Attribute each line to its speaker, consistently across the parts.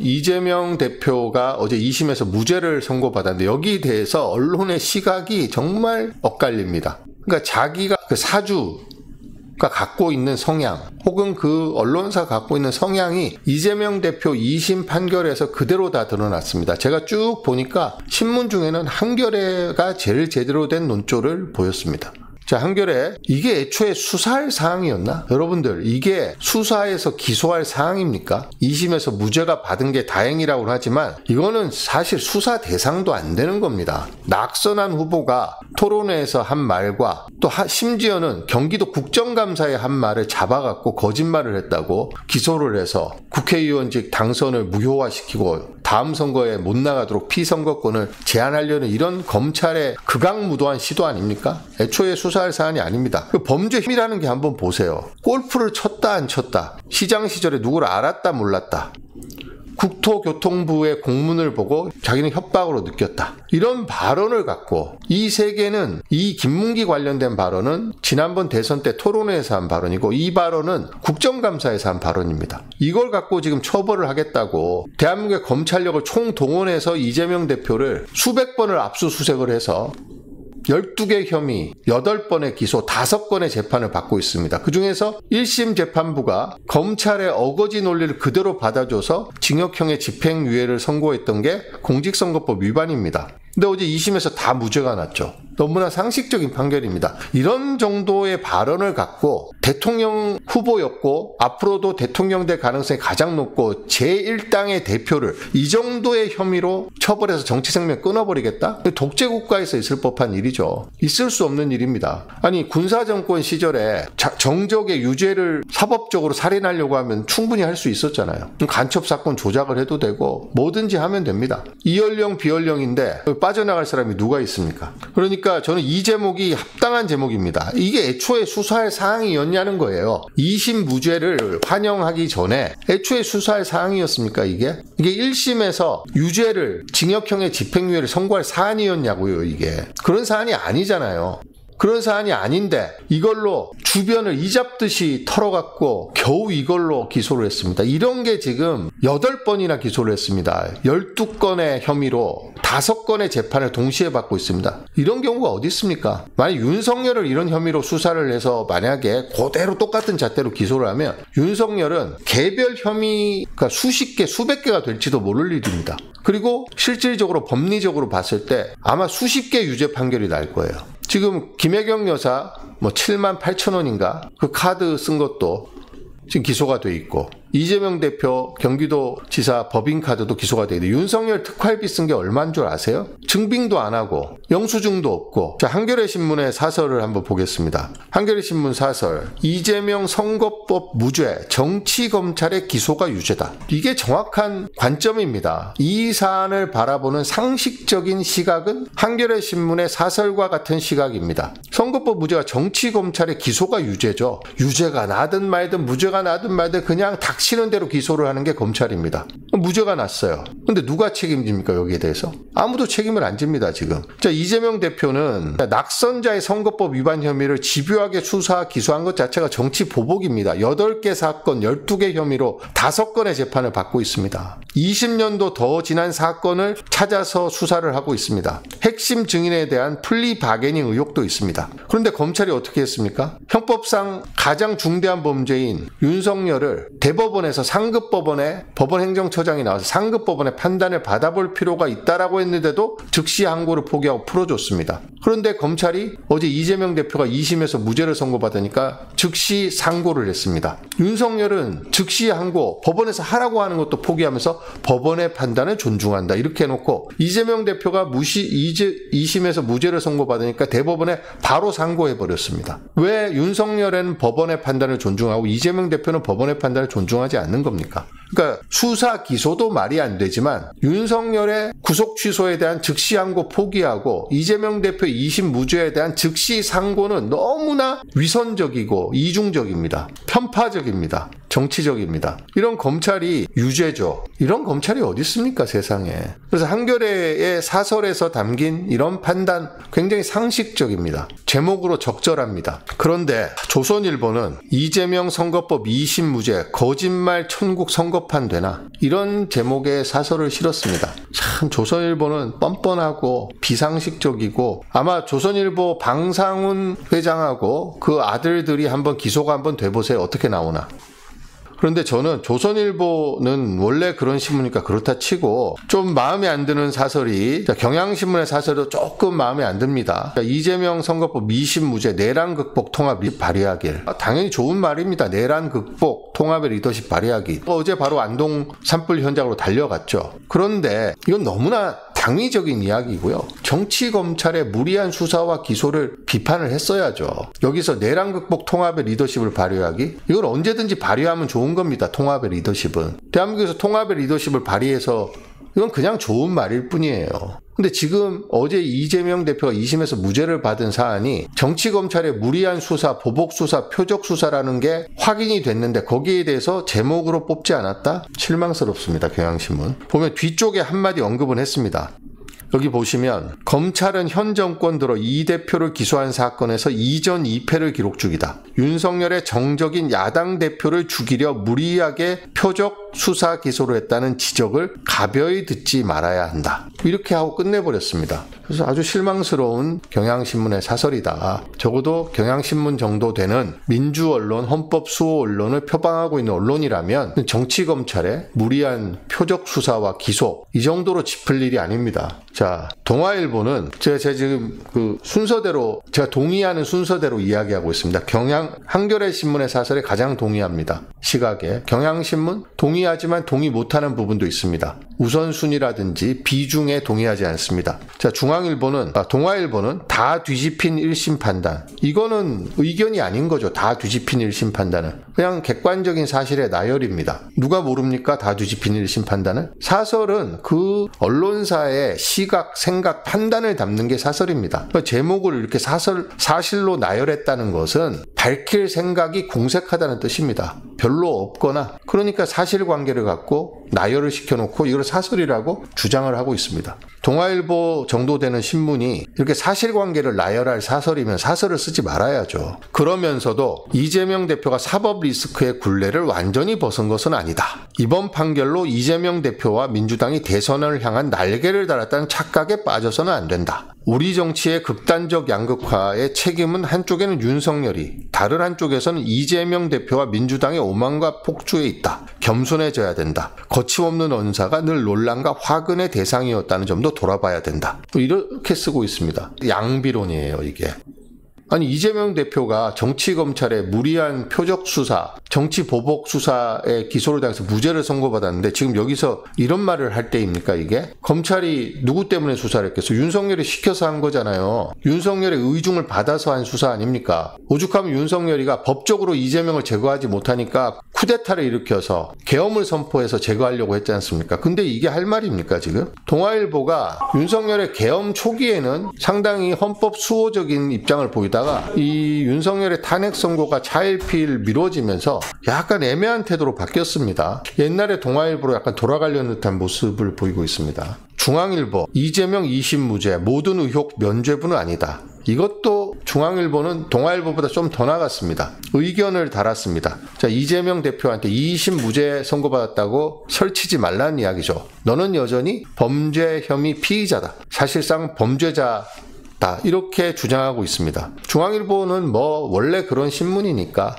Speaker 1: 이재명 대표가 어제 2심에서 무죄를 선고받았는데 여기에 대해서 언론의 시각이 정말 엇갈립니다. 그러니까 자기가 그 사주가 갖고 있는 성향 혹은 그 언론사 갖고 있는 성향이 이재명 대표 2심 판결에서 그대로 다 드러났습니다. 제가 쭉 보니까 신문 중에는 한겨레가 제일 제대로 된 논조를 보였습니다. 자, 한겨레, 이게 애초에 수사할 사항이었나? 여러분들, 이게 수사에서 기소할 사항입니까? 2심에서 무죄가 받은 게 다행이라고는 하지만 이거는 사실 수사 대상도 안 되는 겁니다. 낙선한 후보가 토론회에서 한 말과 또 심지어는 경기도 국정감사의 한 말을 잡아갖고 거짓말을 했다고 기소를 해서 국회의원직 당선을 무효화시키고 다음 선거에 못 나가도록 피선거권을 제한하려는 이런 검찰의 극악무도한 시도 아닙니까? 애초에 수사할 사안이 아닙니다. 그 범죄 힘이라는 게 한번 보세요. 골프를 쳤다 안 쳤다. 시장 시절에 누구를 알았다 몰랐다. 국토교통부의 공문을 보고 자기는 협박으로 느꼈다. 이런 발언을 갖고 이 세계는 이 김문기 관련된 발언은 지난번 대선 때 토론회에서 한 발언이고 이 발언은 국정감사에서 한 발언입니다. 이걸 갖고 지금 처벌을 하겠다고 대한민국의 검찰력을 총동원해서 이재명 대표를 수백 번을 압수수색을 해서 12개 혐의, 8번의 기소, 5건의 재판을 받고 있습니다. 그중에서 1심 재판부가 검찰의 어거지 논리를 그대로 받아줘서 징역형의 집행유예를 선고했던 게 공직선거법 위반입니다. 근데 어제 2심에서 다 무죄가 났죠. 너무나 상식적인 판결입니다. 이런 정도의 발언을 갖고 대통령 후보였고 앞으로도 대통령 될 가능성이 가장 높고 제1당의 대표를 이 정도의 혐의로 처벌해서 정치 생명 끊어버리겠다? 독재국가에서 있을 법한 일이죠. 있을 수 없는 일입니다. 아니 군사정권 시절에 정적의 유죄를 사법적으로 살인하려고 하면 충분히 할 수 있었잖아요. 간첩사건 조작을 해도 되고 뭐든지 하면 됩니다. 이연령 비연령인데 빠져나갈 사람이 누가 있습니까? 그러니까 저는 이 제목이 합당한 제목입니다. 이게 애초에 수사할 사항이었냐는 거예요. 2심 무죄를 환영하기 전에 애초에 수사할 사항이었습니까 이게? 이게 1심에서 유죄를 징역형의 집행유예를 선고할 사안이었냐고요 이게. 그런 사안이 아니잖아요. 그런 사안이 아닌데 이걸로 주변을 이잡듯이 털어갖고 겨우 이걸로 기소를 했습니다. 이런 게 지금 8번이나 기소를 했습니다. 12건의 혐의로 5건의 재판을 동시에 받고 있습니다. 이런 경우가 어디 있습니까? 만약 윤석열을 이런 혐의로 수사를 해서 만약에 그대로 똑같은 잣대로 기소를 하면 윤석열은 개별 혐의가 수십 개, 수백 개가 될지도 모를 일입니다. 그리고 실질적으로 법리적으로 봤을 때 아마 수십 개 유죄 판결이 날 거예요. 지금 김혜경 여사 7만 8천 원인가 그 카드 쓴 것도 지금 기소가 돼 있고 이재명 대표 경기도지사 법인카드도 기소가 돼 있는데 윤석열 특활비 쓴 게 얼마인 줄 아세요? 증빙도 안 하고 영수증도 없고. 자, 한겨레 신문의 사설을 한번 보겠습니다. 한겨레 신문 사설, 이재명 선거법 무죄, 정치검찰의 기소가 유죄다. 이게 정확한 관점입니다. 이 사안을 바라보는 상식적인 시각은 한겨레 신문의 사설과 같은 시각입니다. 선거법 무죄가 정치검찰의 기소가 유죄죠. 유죄가 나든 말든 무죄가 나든 말든 그냥 닥치는 대로 기소를 하는 게 검찰입니다. 무죄가 났어요. 근데 누가 책임집니까 여기에 대해서? 아무도 책임을 안 집니다 지금. 자, 이재명 대표는 낙선자의 선거법 위반 혐의를 집요하게 수사 기소한 것 자체가 정치 보복입니다. 8개 사건 12개 혐의로 5건의 재판을 받고 있습니다. 20년도 더 지난 사건을 찾아서 수사를 하고 있습니다. 핵심 증인에 대한 플리 바게닝 의혹도 있습니다. 그런데 검찰이 어떻게 했습니까? 형법상 가장 중대한 범죄인 윤석열을 대법원에서 상급법원에 법원행정처장이 나와서 상급법원의 판단을 받아볼 필요가 있다라고 했는데도 즉시 항고를 포기하고 풀어줬습니다. 그런데 검찰이 어제 이재명 대표가 2심에서 무죄를 선고받으니까 즉시 상고를 했습니다. 윤석열은 즉시 항고, 법원에서 하라고 하는 것도 포기하면서 법원의 판단을 존중한다 이렇게 해놓고 이재명 대표가 2심에서 무죄를 선고받으니까 대법원에 바로 상고해버렸습니다. 왜 윤석열은 법원의 판단을 존중하고 이재명 대표는 법원의 판단을 존중하지 않는 겁니까? 그러니까 수사 기소도 말이 안 되지만 윤석열의 구속 취소에 대한 즉시 항고 포기하고 이재명 대표의 2심 무죄에 대한 즉시 상고는 너무나 위선적이고 이중적입니다. 편파적입니다. 정치적입니다. 이런 검찰이 유죄죠. 이런 검찰이 어디 있습니까, 세상에. 그래서 한겨레의 사설에서 담긴 이런 판단 굉장히 상식적입니다. 제목으로 적절합니다. 그런데 조선일보는 이재명 선거법 2심 무죄 거짓말 천국 선거판 되나, 이런 제목의 사설을 실었습니다. 참 조선일보는 뻔뻔하고 비상식적이고, 아마 조선일보 방상훈 회장하고 그 아들들이 한번 기소가 한번 돼보세요. 어떻게 나오나. 그런데 저는 조선일보는 원래 그런 신문이니까 그렇다 치고 좀 마음에 안 드는 사설이, 경향신문의 사설도 조금 마음에 안 듭니다. 이재명 선거법 2심 무죄 내란 극복 통합 발휘하길. 당연히 좋은 말입니다. 내란 극복 통합의 리더십 발휘하기. 어제 바로 안동 산불 현장으로 달려갔죠. 그런데 이건 너무나 당위적인 이야기고요. 정치검찰의 무리한 수사와 기소를 비판을 했어야죠. 여기서 내란 극복 통합의 리더십을 발휘하기? 이걸 언제든지 발휘하면 좋은 겁니다. 통합의 리더십은. 대한민국에서 통합의 리더십을 발휘해서 이건 그냥 좋은 말일 뿐이에요. 근데 지금 어제 이재명 대표가 2심에서 무죄를 받은 사안이 정치검찰의 무리한 수사, 보복수사, 표적수사라는 게 확인이 됐는데 거기에 대해서 제목으로 뽑지 않았다? 실망스럽습니다. 경향신문. 보면 뒤쪽에 한마디 언급은 했습니다. 여기 보시면 검찰은 현 정권 들어 이 대표를 기소한 사건에서 이전 2패를 기록 중이다. 윤석열의 정적인 야당 대표를 죽이려 무리하게 표적 수사 기소를 했다는 지적을 가벼이 듣지 말아야 한다. 이렇게 하고 끝내버렸습니다. 그래서 아주 실망스러운 경향신문의 사설이다. 적어도 경향신문 정도 되는 민주언론, 헌법수호 언론을 표방하고 있는 언론이라면 정치검찰의 무리한 표적 수사와 기소, 이 정도로 짚을 일이 아닙니다. 자, 동아일보는 제가 지금 그 순서대로, 제가 동의하는 순서대로 이야기하고 있습니다. 한겨레 신문의 사설에 가장 동의합니다. 시각에. 경향신문 동의하지만 동의 못하는 부분도 있습니다. 우선순위라든지 비중에 동의하지 않습니다. 자, 동아일보는 다 뒤집힌 1심 판단. 이거는 의견이 아닌 거죠. 다 뒤집힌 1심 판단은. 그냥 객관적인 사실의 나열입니다. 누가 모릅니까? 다 뒤집힌 1심 판단을? 사설은 그 언론사의 시각, 생각, 판단을 담는 게 사설입니다. 제목을 이렇게 사실로 나열했다는 것은 밝힐 생각이 궁색하다는 뜻입니다. 별로 없거나, 그러니까 사실관계를 갖고 나열을 시켜놓고 이걸 사설이라고 주장을 하고 있습니다. 동아일보 정도 되는 신문이 이렇게 사실관계를 나열할 사설이면 사설을 쓰지 말아야죠. 그러면서도 이재명 대표가 사법 리스크의 굴레를 완전히 벗은 것은 아니다. 이번 판결로 이재명 대표와 민주당이 대선을 향한 날개를 달았다는 착각에 빠져서는 안 된다. 우리 정치의 극단적 양극화의 책임은 한쪽에는 윤석열이, 다른 한쪽에서는 이재명 대표와 민주당의 오만과 폭주에 있다. 겸손해져야 된다. 거침없는 언사가 늘 논란과 화근의 대상이었다는 점도 돌아봐야 된다. 이렇게 쓰고 있습니다. 양비론이에요, 이게. 아니, 이재명 대표가 정치검찰의 무리한 표적수사, 정치보복수사에 기소를 당해서 무죄를 선고받았는데 지금 여기서 이런 말을 할 때입니까, 이게? 검찰이 누구 때문에 수사를 했겠어? 윤석열이 시켜서 한 거잖아요. 윤석열의 의중을 받아서 한 수사 아닙니까? 오죽하면 윤석열이가 법적으로 이재명을 제거하지 못하니까 쿠데타를 일으켜서 계엄을 선포해서 제거하려고 했지 않습니까? 근데 이게 할 말입니까, 지금? 동아일보가 윤석열의 계엄 초기에는 상당히 헌법 수호적인 입장을 보이다 이 윤석열의 탄핵 선고가 차일피일 미뤄지면서 약간 애매한 태도로 바뀌었습니다. 옛날에 동아일보로 약간 돌아가려는 듯한 모습을 보이고 있습니다. 중앙일보, 이재명 2심 무죄, 모든 의혹 면죄부는 아니다. 이것도 중앙일보는 동아일보보다 좀 더 나갔습니다. 의견을 달았습니다. 자, 이재명 대표한테 2심 무죄 선고받았다고 설치지 말라는 이야기죠. 너는 여전히 범죄 혐의 피의자다. 사실상 범죄자 이렇게 주장하고 있습니다. 중앙일보는 원래 그런 신문이니까.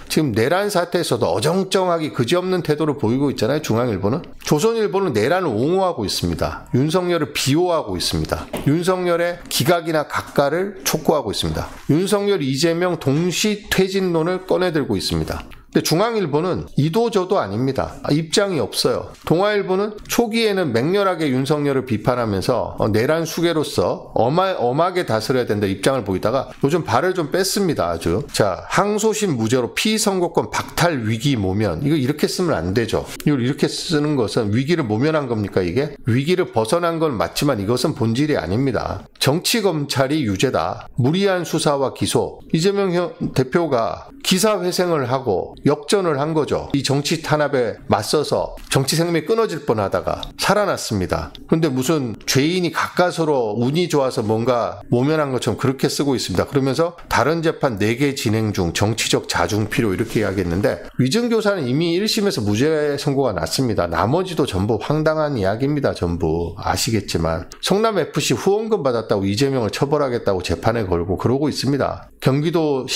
Speaker 1: 지금 내란 사태에서도 어정쩡하게 그지없는 태도를 보이고 있잖아요, 중앙일보는. 조선일보는 내란을 옹호하고 있습니다. 윤석열을 비호하고 있습니다. 윤석열의 기각이나 각가를 촉구하고 있습니다. 윤석열, 이재명 동시 퇴진론을 꺼내들고 있습니다. 근데 중앙일보는 이도저도 아닙니다. 입장이 없어요. 동아일보는 초기에는 맹렬하게 윤석열을 비판하면서 내란 수괴로서 엄하게 다스려야 된다 입장을 보이다가 요즘 발을 좀 뺐습니다. 아주. 자, 항소심 무죄로 피선거권 박탈 위기 모면. 이거 이렇게 쓰면 안 되죠. 이걸 이렇게 쓰는 것은 위기를 모면한 겁니까, 이게? 위기를 벗어난 건 맞지만 이것은 본질이 아닙니다. 정치검찰이 유죄다. 무리한 수사와 기소. 이재명 대표가 기사회생을 하고 역전을 한 거죠. 이 정치 탄압에 맞서서 정치 생명이 끊어질 뻔하다가 살아났습니다. 그런데 무슨 죄인이 가까스로 운이 좋아서 뭔가 모면한 것처럼 그렇게 쓰고 있습니다. 그러면서 다른 재판 4개 진행 중 정치적 자중 필요 이렇게 이야기했는데, 위증교사는 이미 1심에서 무죄 선고가 났습니다. 나머지도 전부 황당한 이야기입니다. 전부 아시겠지만 성남FC 후원금 받았다고 이재명을 처벌하겠다고 재판에 걸고 그러고 있습니다. 경기도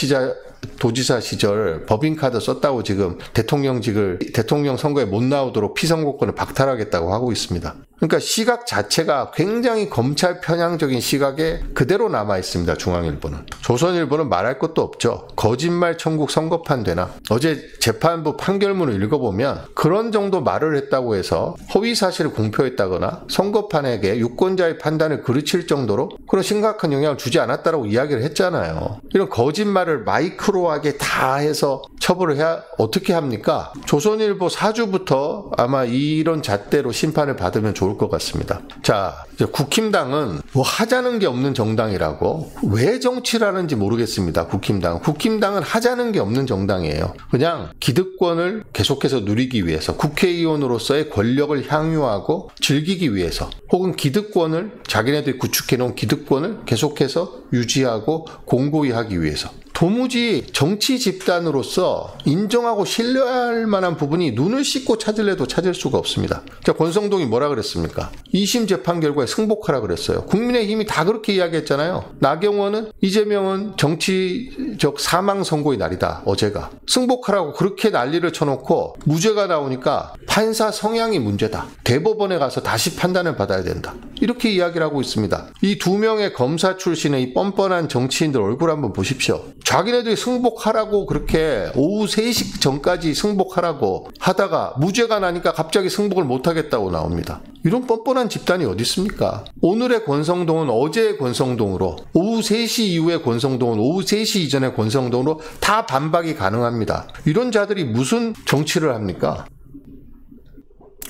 Speaker 1: 도지사 시절 법인카드 썼다고 지금 대통령 선거에 못 나오도록 피선거권을 박탈하겠다고 하고 있습니다. 그러니까 시각 자체가 굉장히 검찰 편향적인 시각에 그대로 남아 있습니다. 중앙일보는. 조선일보는 말할 것도 없죠. 거짓말 천국 선거판 되나. 어제 재판부 판결문을 읽어보면 그런 정도 말을 했다고 해서 허위 사실을 공표했다거나 선거판에게 유권자의 판단을 그르칠 정도로 그런 심각한 영향을 주지 않았다라고 이야기를 했잖아요. 이런 거짓말을 마이크로하게 다 해서 처벌을 해야 어떻게 합니까? 조선일보 사주부터 아마 이런 잣대로 심판을 받으면 좋을 것 같습니다. 자, 이제 국힘당은 뭐 하자는 게 없는 정당이라고, 왜 정치를 하는지 모르겠습니다. 국힘당은 하자는 게 없는 정당이에요. 그냥 기득권을 계속해서 누리기 위해서, 국회의원으로서의 권력을 향유하고 즐기기 위해서, 혹은 기득권을, 자기네들이 구축해놓은 기득권을 계속해서 유지하고 공고히 하기 위해서, 도무지 정치 집단으로서 인정하고 신뢰할 만한 부분이 눈을 씻고 찾으려도 찾을 수가 없습니다. 자, 권성동이 뭐라 그랬습니까? 2심 재판 결과에 승복하라 그랬어요. 국민의힘이 다 그렇게 이야기했잖아요. 나경원은 이재명은 정치적 사망 선고의 날이다. 어제가. 승복하라고 그렇게 난리를 쳐놓고 무죄가 나오니까 판사 성향이 문제다. 대법원에 가서 다시 판단을 받아야 된다. 이렇게 이야기를 하고 있습니다. 이 2명의 검사 출신의 이 뻔뻔한 정치인들 얼굴 한번 보십시오. 자기네들이 승복하라고 그렇게 오후 3시 전까지 승복하라고 하다가 무죄가 나니까 갑자기 승복을 못하겠다고 나옵니다. 이런 뻔뻔한 집단이 어디 있습니까? 오늘의 권성동은 어제의 권성동으로, 오후 3시 이후의 권성동은 오후 3시 이전의 권성동으로 다 반박이 가능합니다. 이런 자들이 무슨 정치를 합니까?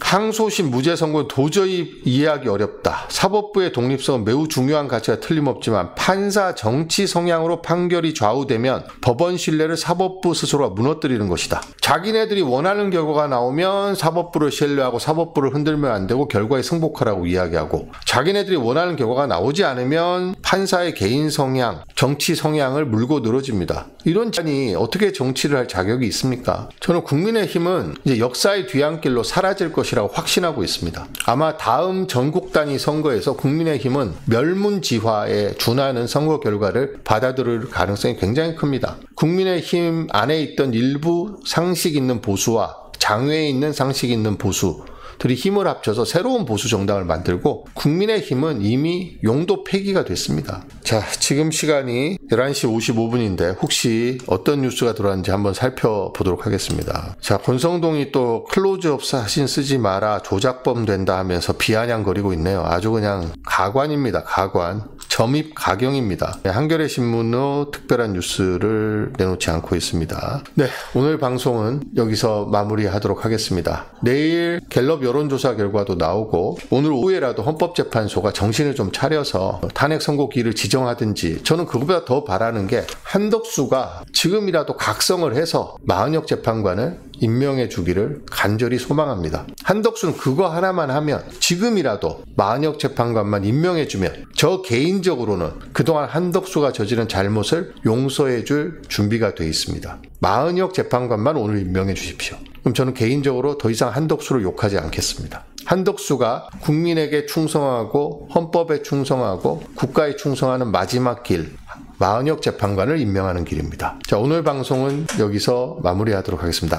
Speaker 1: 항소심 무죄 선고는 도저히 이해하기 어렵다. 사법부의 독립성은 매우 중요한 가치가 틀림없지만 판사 정치 성향으로 판결이 좌우되면 법원 신뢰를 사법부 스스로가 무너뜨리는 것이다. 자기네들이 원하는 결과가 나오면 사법부를 신뢰하고 사법부를 흔들면 안 되고 결과에 승복하라고 이야기하고, 자기네들이 원하는 결과가 나오지 않으면 판사의 개인 성향, 정치 성향을 물고 늘어집니다. 이런 자니 어떻게 정치를 할 자격이 있습니까? 저는 국민의힘은 이제 역사의 뒤안길로 사라질 것이라고 확신하고 있습니다. 아마 다음 전국 단위 선거에서 국민의힘은 멸문지화에 준하는 선거 결과를 받아들일 가능성이 굉장히 큽니다. 국민의힘 안에 있던 일부 상식 있는 보수와 장외에 있는 상식 있는 보수들이 힘을 합쳐서 새로운 보수 정당을 만들고, 국민의힘은 이미 용도 폐기가 됐습니다. 자, 지금 시간이 11시 55분인데 혹시 어떤 뉴스가 들어왔는지 한번 살펴보도록 하겠습니다. 자, 권성동이 또 클로즈업 사진 쓰지 마라, 조작범 된다 하면서 비아냥거리고 있네요. 아주 그냥 가관입니다. 가관. 점입 가경입니다. 한겨레 신문의 특별한 뉴스를 내놓지 않고 있습니다. 네, 오늘 방송은 여기서 마무리하도록 하겠습니다. 내일 갤럽 여론조사 결과도 나오고, 오늘 오후에라도 헌법재판소가 정신을 좀 차려서 탄핵 선고기일을 지정하든지, 저는 그것보다 더 바라는 게 한덕수가 지금이라도 각성을 해서 마은혁 재판관을 임명해 주기를 간절히 소망합니다. 한덕수는 그거 하나만 하면, 지금이라도 마은혁 재판관만 임명해 주면 저 개인적으로는 그동안 한덕수가 저지른 잘못을 용서해 줄 준비가 돼 있습니다. 마은혁 재판관만 오늘 임명해 주십시오. 그럼 저는 개인적으로 더 이상 한덕수를 욕하지 않겠습니다. 한덕수가 국민에게 충성하고 헌법에 충성하고 국가에 충성하는 마지막 길, 마은혁 재판관을 임명하는 길입니다. 자, 오늘 방송은 여기서 마무리하도록 하겠습니다.